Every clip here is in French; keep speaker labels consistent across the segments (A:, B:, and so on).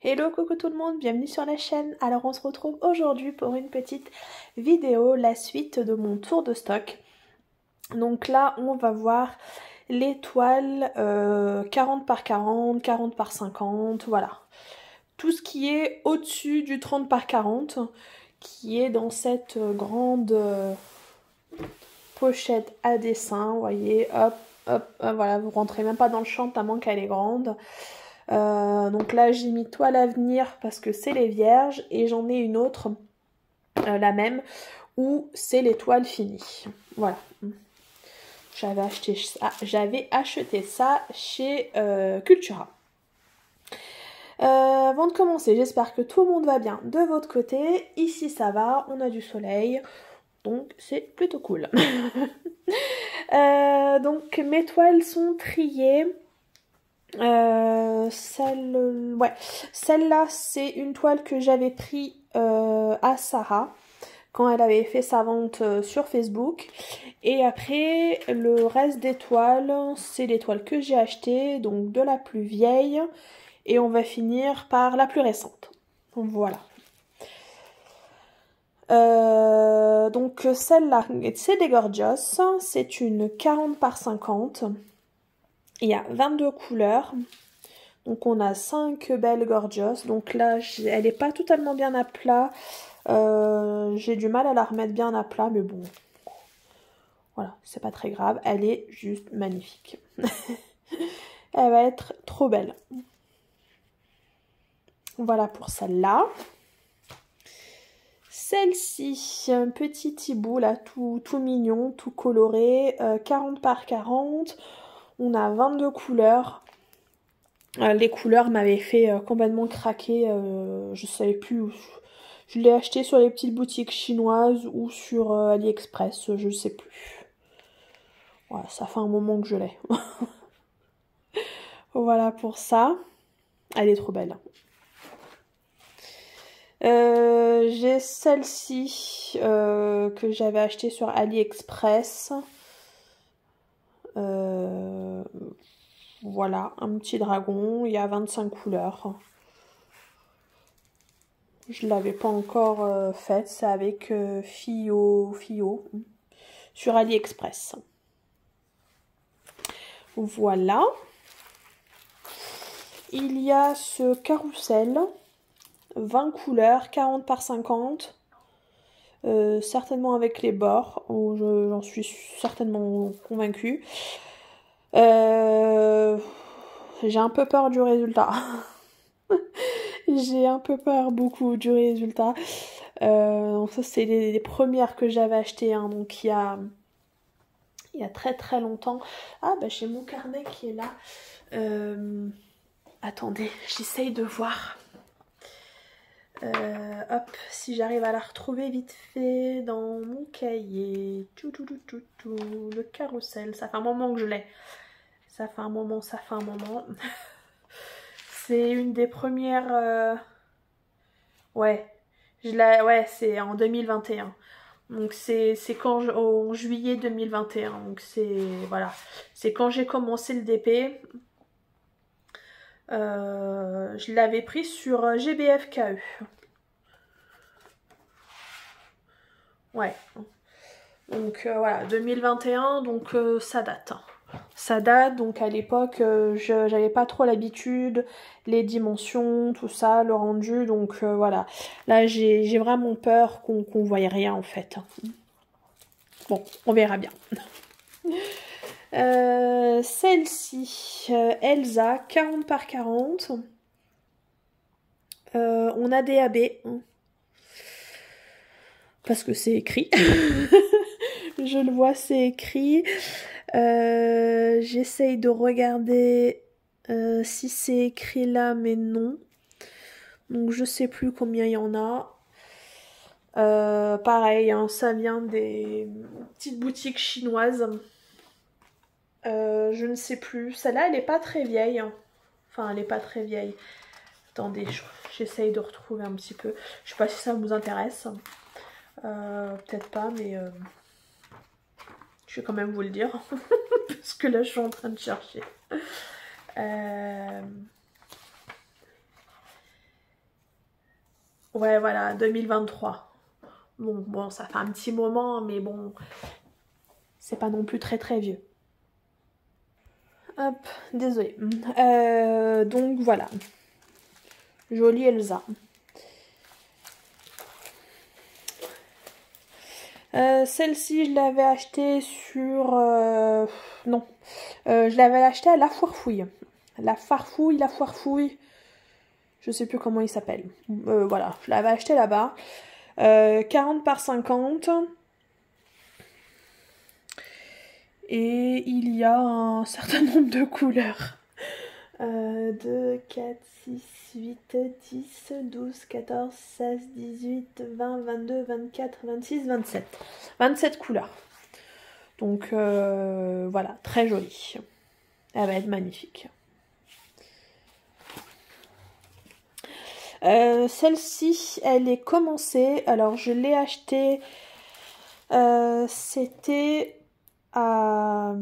A: Hello, coucou tout le monde, bienvenue sur la chaîne. Alors on se retrouve aujourd'hui pour une petite vidéo, la suite de mon tour de stock. Donc là on va voir les toiles 40 par 40, 40 par 50, voilà. Tout ce qui est au-dessus du 30 par 40, qui est dans cette grande pochette à dessin, vous voyez, hop, hop, voilà, vous rentrez même pas dans le champ tellement qu'elle est grande. Donc là j'ai mis toile à venir parce que c'est les vierges et j'en ai une autre, la même, où c'est les toiles finies. Voilà. J'avais acheté ça chez Cultura. Avant de commencer, j'espère que tout le monde va bien de votre côté. Ici ça va, on a du soleil, donc c'est plutôt cool. Donc mes toiles sont triées. Celle-là c'est une toile que j'avais pris à Sarah quand elle avait fait sa vente sur Facebook, et après le reste des toiles c'est les toiles que j'ai achetées, donc de la plus vieille et on va finir par la plus récente. Donc voilà. Donc celle-là c'est des Gorgeous, c'est une 40 par 50. Il y a 22 couleurs. Donc on a 5 belles Gorgeous. Donc là, elle n'est pas totalement bien à plat. J'ai du mal à la remettre bien à plat, mais bon. Voilà, c'est pas très grave. Elle est juste magnifique. Elle va être trop belle. Voilà pour celle-là. Celle-ci, un petit hibou là, tout mignon, tout coloré. 40 par 40. On a 22 couleurs. Les couleurs m'avaient fait complètement craquer. Je savais plus où. Je l'ai acheté sur les petites boutiques chinoises ou sur AliExpress, je sais plus. Voilà, ça fait un moment que je l'ai. Voilà pour ça. Elle est trop belle. J'ai celle-ci que j'avais achetée sur AliExpress. Voilà, un petit dragon. Il y a 25 couleurs. Je ne l'avais pas encore faite. C'est avec Fio sur AliExpress. Voilà. Il y a ce carrousel. 20 couleurs, 40 par 50. Certainement avec les bords. J'en suis certainement convaincue. J'ai un peu peur du résultat. J'ai un peu peur beaucoup du résultat. Donc ça c'est les premières que j'avais achetées, hein, donc il y a très très longtemps. Ah bah j'ai mon carnet qui est là. Attendez, j'essaye de voir. Hop, si j'arrive à la retrouver vite fait dans mon cahier. Le carrousel, ça fait un moment que je l'ai. Ça fait un moment. C'est une des premières... Ouais, c'est en 2021. Donc c'est quand en juillet 2021. Donc c'est... Voilà. C'est quand j'ai commencé le DP. Je l'avais pris sur GBFKE. Ouais. Donc voilà, 2021, donc ça date. Ça date, donc à l'époque, j'avais pas trop l'habitude, les dimensions, tout ça, le rendu, donc voilà. Là, j'ai vraiment peur qu'on voie rien en fait. Bon, on verra bien. Celle-ci, Elsa, 40 par 40. On a des AB. Parce que c'est écrit. Je le vois, c'est écrit. J'essaye de regarder si c'est écrit là, mais non. Donc je sais plus combien il y en a. Pareil, hein, ça vient des petites boutiques chinoises. Je ne sais plus. Celle-là, elle n'est pas très vieille. Enfin, elle n'est pas très vieille. Attendez, j'essaye de retrouver un petit peu. Je sais pas si ça vous intéresse. Peut-être pas, mais je vais quand même vous le dire. Parce que là, je suis en train de chercher. Ouais, voilà, 2023. Bon, ça fait un petit moment, mais bon, c'est pas non plus très très vieux. Hop, désolée. Donc voilà. Jolie Elsa. Celle-ci, je l'avais achetée sur... non. Je l'avais achetée à La Foirefouille. La Foirefouille. Je sais plus comment il s'appelle. Voilà, je l'avais acheté là-bas. 40 par 50. Et il y a un certain nombre de couleurs. 2, 4, 6, 8, 10, 12, 14, 16, 18, 20, 22, 24, 26, 27. 27 couleurs. Donc voilà, très jolie. Elle va être magnifique. Celle-ci, elle est commencée. Alors je l'ai achetée. C'était à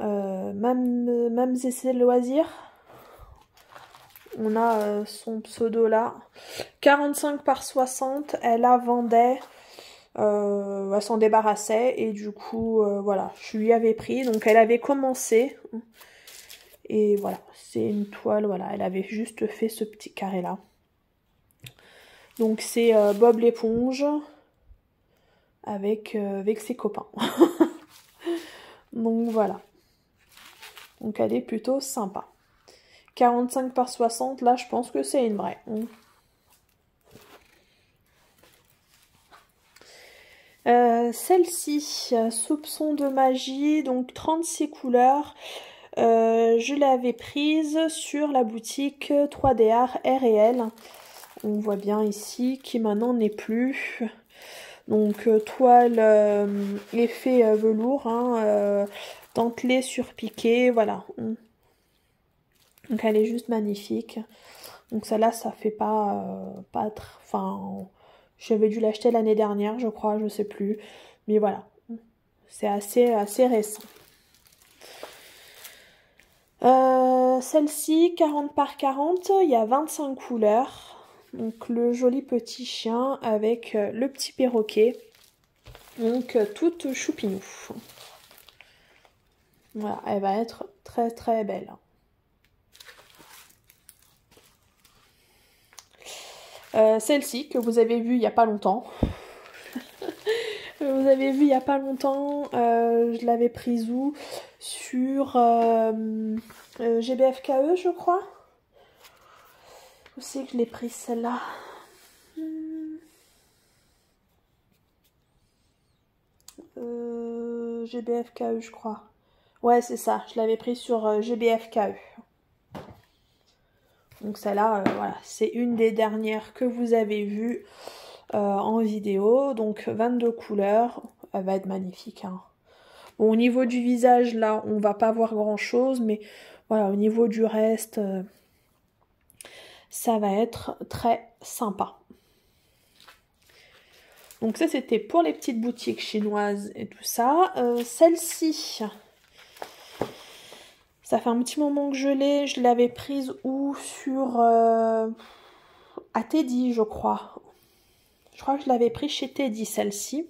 A: Mams et ses loisirs. On a son pseudo là. 45 par 60. Elle la vendait. Elle s'en débarrassait. Et du coup, voilà, je lui avais pris. Donc elle avait commencé. Et voilà, c'est une toile. Voilà, elle avait juste fait ce petit carré là. Donc c'est Bob l'éponge avec ses copains. Donc voilà. Donc elle est plutôt sympa. 45 par 60, là je pense que c'est une vraie. Celle-ci, soupçon de magie, donc 36 couleurs. Je l'avais prise sur la boutique 3D Art R&L. On voit bien ici qui maintenant n'est plus. Donc toile effet velours, hein, dentelé surpiqué, voilà. Donc elle est juste magnifique. Donc celle-là, ça fait pas enfin, j'avais dû l'acheter l'année dernière, je crois, je sais plus. Mais voilà, c'est assez récent. Celle-ci, 40 par 40, il y a 25 couleurs. Donc le joli petit chien avec le petit perroquet. Donc toute choupinou. Voilà, elle va être très très belle. Celle-ci que vous avez vue il n'y a pas longtemps. Vous avez vu il n'y a pas longtemps, je l'avais prise où? Sur GBFKE, je crois. Où c'est que je l'ai prise celle-là? GBFKE, je crois. Ouais, c'est ça, je l'avais prise sur GBFKE. Donc celle-là, voilà, c'est une des dernières que vous avez vues en vidéo. Donc 22 couleurs, elle va être magnifique. Hein. Bon, au niveau du visage, là, on va pas voir grand-chose, mais voilà, au niveau du reste, ça va être très sympa. Donc ça, c'était pour les petites boutiques chinoises et tout ça. Celle-ci, ça fait un petit moment que je l'avais prise où? Sur... à Teddy, je crois. Je crois que je l'avais pris chez Teddy, celle-ci.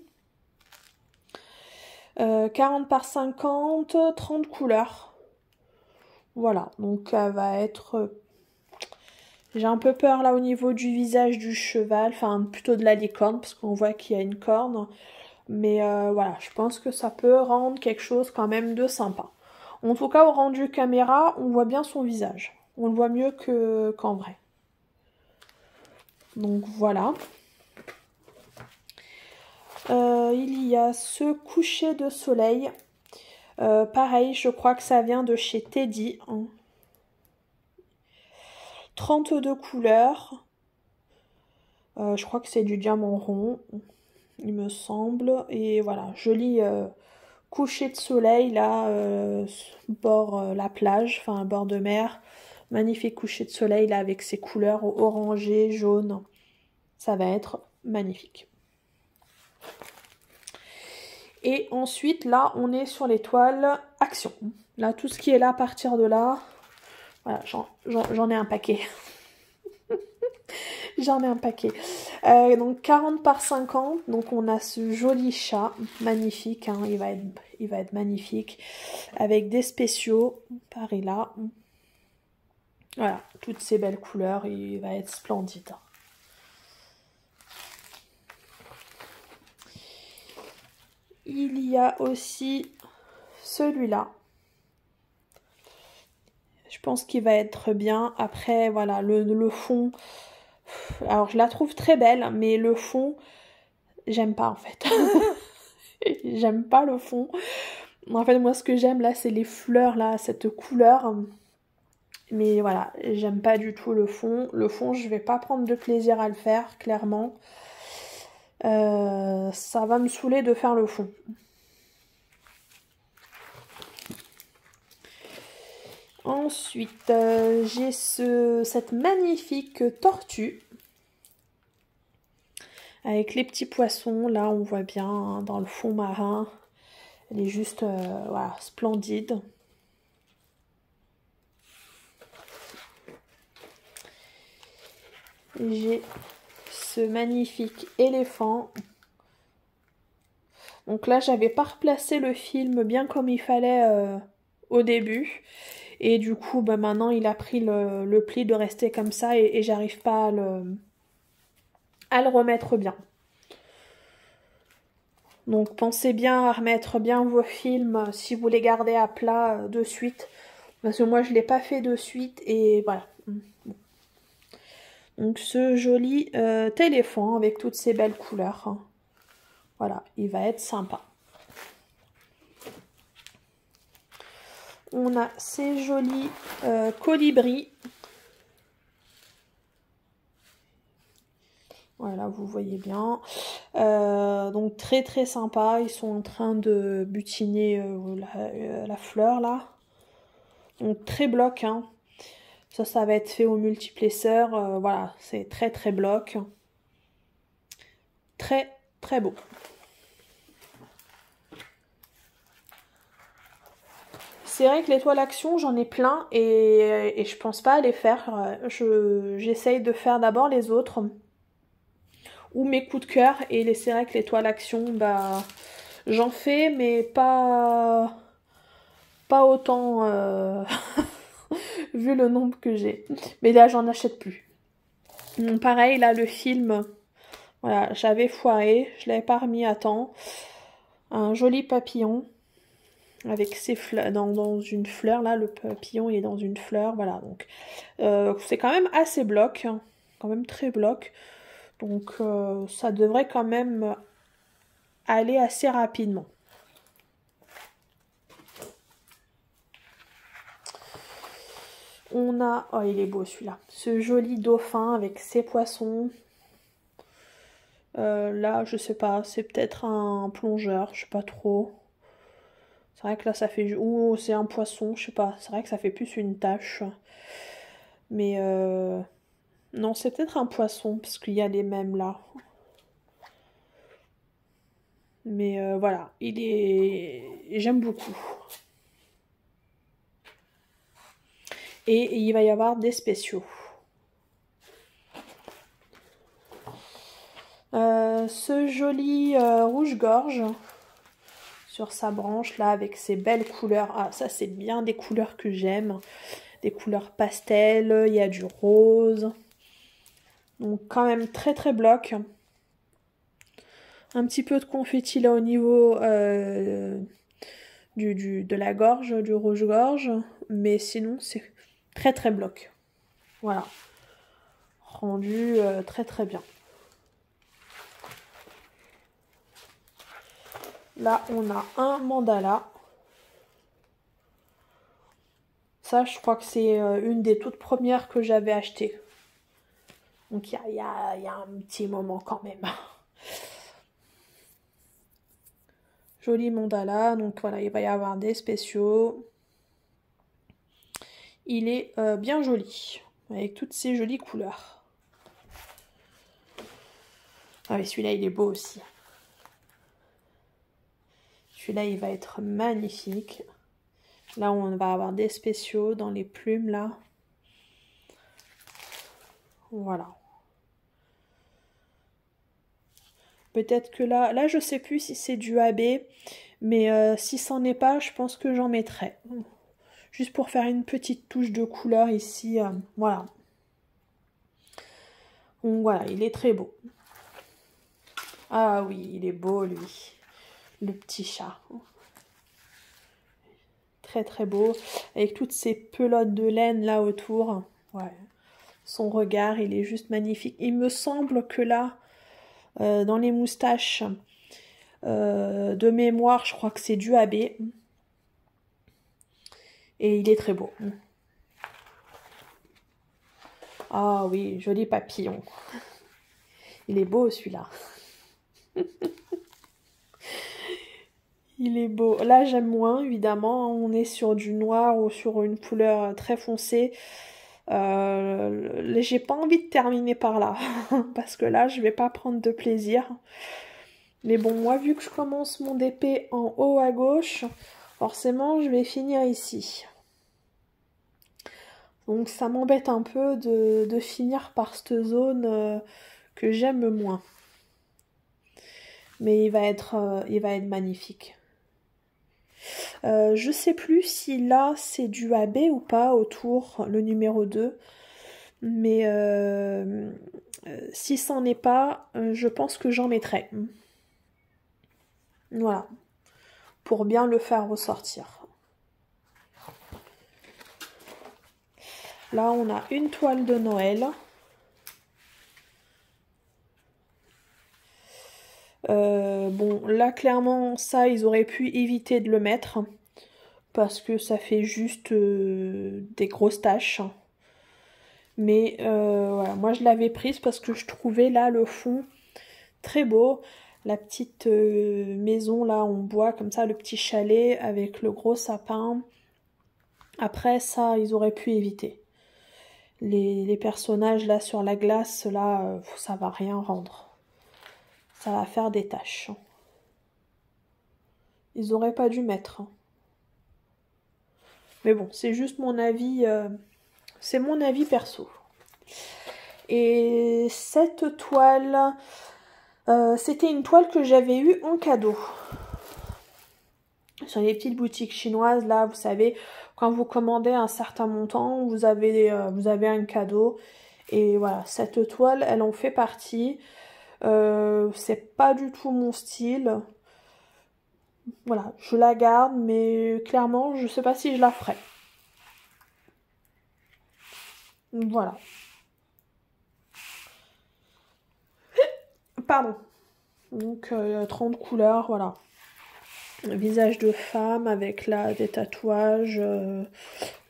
A: 40 par 50, 30 couleurs. Voilà, donc elle va être... J'ai un peu peur là au niveau du visage du cheval, enfin plutôt de la licorne, parce qu'on voit qu'il y a une corne. Mais voilà, je pense que ça peut rendre quelque chose quand même de sympa. En tout cas, au rendu caméra, on voit bien son visage. On le voit mieux qu'en vrai. Donc voilà. Il y a ce coucher de soleil. Pareil, je crois que ça vient de chez Teddy. 32 couleurs. Je crois que c'est du diamant rond, il me semble. Et voilà, joli coucher de soleil là, bord la plage, enfin bord de mer. Magnifique coucher de soleil là avec ses couleurs orangées, jaunes. Ça va être magnifique. Et ensuite, là, on est sur les toiles Action. Là, tout ce qui est là, à partir de là, voilà, j'en ai un paquet. J'en ai un paquet. Donc 40 par 50. Donc on a ce joli chat. Magnifique. Hein, il va être magnifique. Avec des spéciaux. Pareil là. Voilà. Toutes ces belles couleurs. Il va être splendide. Il y a aussi celui-là. Je pense qu'il va être bien. Après, voilà, le fond. Alors, je la trouve très belle, mais le fond, j'aime pas en fait. J'aime pas le fond. En fait, moi, ce que j'aime là, c'est les fleurs, là, cette couleur. Mais voilà, j'aime pas du tout le fond. Le fond, je vais pas prendre de plaisir à le faire, clairement. Ça va me saouler de faire le fond. Ensuite, j'ai cette magnifique tortue. Avec les petits poissons, là on voit bien hein, dans le fond marin. Elle est juste voilà, splendide. J'ai ce magnifique éléphant. Donc là, j'avais pas replacé le film bien comme il fallait au début. Et du coup, bah, maintenant, il a pris le pli de rester comme ça et j'arrive pas à le remettre bien. Donc pensez bien à remettre bien vos films si vous les gardez à plat de suite. Parce que moi, je ne l'ai pas fait de suite et voilà. Donc ce joli éléphant avec toutes ces belles couleurs. Voilà, il va être sympa. On a ces jolis colibris. Voilà, vous voyez bien. Donc très très sympa. Ils sont en train de butiner la fleur là. Donc très bloc. Hein. Ça va être fait au multiplesseur. Voilà, c'est très très bloc. Très très beau. C'est vrai que les toiles action, j'en ai plein et je pense pas à les faire. J'essaye de faire d'abord les autres ou mes coups de cœur et c'est vrai que les toiles action, bah j'en fais mais pas autant vu le nombre que j'ai. Mais là j'en achète plus. Pareil là le film, voilà j'avais foiré, je l'avais pas remis à temps. Un joli papillon. Avec ses fleurs, dans une fleur, là, le papillon il est dans une fleur, voilà, donc c'est quand même assez bloc, hein, quand même très bloc, donc ça devrait quand même aller assez rapidement. On a, oh il est beau celui-là, ce joli dauphin avec ses poissons, là je sais pas, c'est peut-être un plongeur, je sais pas trop. C'est vrai que là ça fait... Ou c'est un poisson, je sais pas. C'est vrai que ça fait plus une tache. Mais non, c'est peut-être un poisson, parce qu'il y a les mêmes là. Mais voilà, il est... J'aime beaucoup. Et il va y avoir des spéciaux. Ce joli rouge-gorge sur sa branche là avec ses belles couleurs. Ah ça c'est bien des couleurs que j'aime. Des couleurs pastel, il y a du rose. Donc quand même très très bloc. Un petit peu de confetti là au niveau de la gorge, du rouge-gorge. Mais sinon c'est très très bloc. Voilà. Rendu très très bien. Là, on a un mandala. Ça, je crois que c'est une des toutes premières que j'avais achetées. Donc, il y a un petit moment quand même. Joli mandala. Donc, voilà, il va y avoir des spéciaux. Il est bien joli. Avec toutes ces jolies couleurs. Ah oui, celui-là, il est beau aussi. Celui-là, il va être magnifique. Là, on va avoir des spéciaux dans les plumes, là. Voilà. Peut-être que là je sais plus si c'est du AB, mais si c'en est pas, je pense que j'en mettrai. Juste pour faire une petite touche de couleur ici, voilà. Donc voilà, il est très beau. Ah oui, il est beau lui, le petit chat. Très très beau, avec toutes ces pelotes de laine là autour. Ouais. Son regard, il est juste magnifique. Il me semble que là, dans les moustaches, de mémoire, je crois que c'est du AB. Et il est très beau. Ah oui, joli papillon. Il est beau celui-là. Il est beau. Là, j'aime moins, évidemment. On est sur du noir ou sur une couleur très foncée. J'ai pas envie de terminer par là. Parce que là, je vais pas prendre de plaisir. Mais bon, moi, vu que je commence mon DP en haut à gauche, forcément, je vais finir ici. Donc, ça m'embête un peu de finir par cette zone que j'aime moins. Mais il va être magnifique. Je sais plus si là c'est du AB ou pas autour, le numéro 2. Mais si c'en est pas, je pense que j'en mettrai. Voilà. Pour bien le faire ressortir. Là on a une toile de Noël. Bon, là clairement ça ils auraient pu éviter de le mettre parce que ça fait juste des grosses taches. Mais voilà, moi je l'avais prise parce que je trouvais là le fond très beau. La petite maison là en bois comme ça, le petit chalet avec le gros sapin. Après ça ils auraient pu éviter. Les personnages là sur la glace là, ça va rien rendre. Ça va faire des taches. Ils auraient pas dû mettre. Mais bon, c'est juste mon avis. C'est mon avis perso. Et cette toile, c'était une toile que j'avais eue en cadeau. Sur les petites boutiques chinoises, là, vous savez, quand vous commandez un certain montant, vous avez un cadeau. Et voilà, cette toile, elle en fait partie. C'est pas du tout mon style. Voilà, je la garde, mais clairement, je sais pas si je la ferai. Voilà. Pardon. Donc, 30 couleurs, voilà. Un visage de femme avec là des tatouages.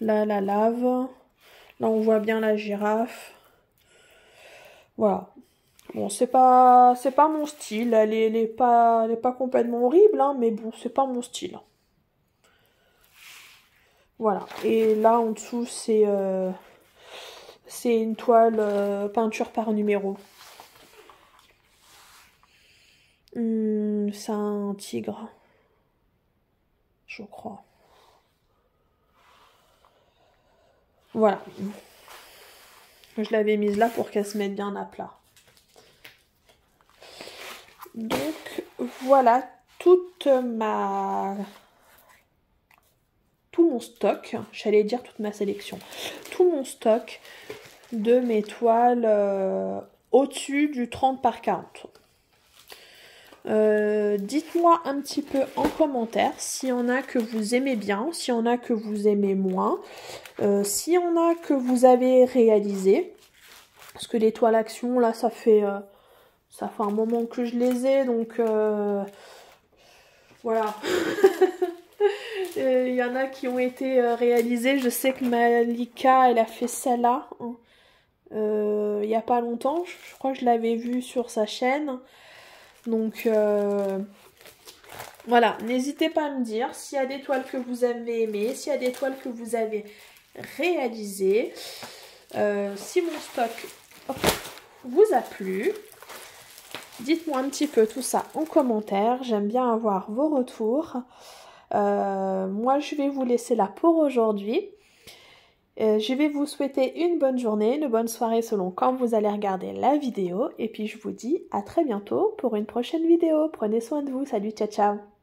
A: Là, la lave. Là, on voit bien la girafe. Voilà. Bon, c'est pas mon style. Elle est pas complètement horrible, hein, mais bon, c'est pas mon style. Voilà. Et là, en dessous, c'est une toile peinture par numéro. C'est un tigre. Je crois. Voilà. Je l'avais mise là pour qu'elle se mette bien à plat. Donc, voilà tout mon stock. J'allais dire toute ma sélection. Tout mon stock de mes toiles au-dessus du 30 par 40. Dites-moi un petit peu en commentaire s'il y en a que vous aimez bien, s'il y en a que vous aimez moins, s'il y en a que vous avez réalisé. Parce que les toiles action, là, ça fait un moment que je les ai, donc voilà. Il y en a qui ont été réalisées. Je sais que Malika, elle a fait celle-là hein, il n'y a pas longtemps. Je crois que je l'avais vue sur sa chaîne. Donc voilà, n'hésitez pas à me dire s'il y a des toiles que vous avez aimées, s'il y a des toiles que vous avez réalisées. Si mon stock vous a plu, dites-moi un petit peu tout ça en commentaire. J'aime bien avoir vos retours. Moi, je vais vous laisser là pour aujourd'hui. Je vais vous souhaiter une bonne journée, une bonne soirée selon quand vous allez regarder la vidéo. Et puis je vous dis à très bientôt pour une prochaine vidéo. Prenez soin de vous. Salut, ciao ciao.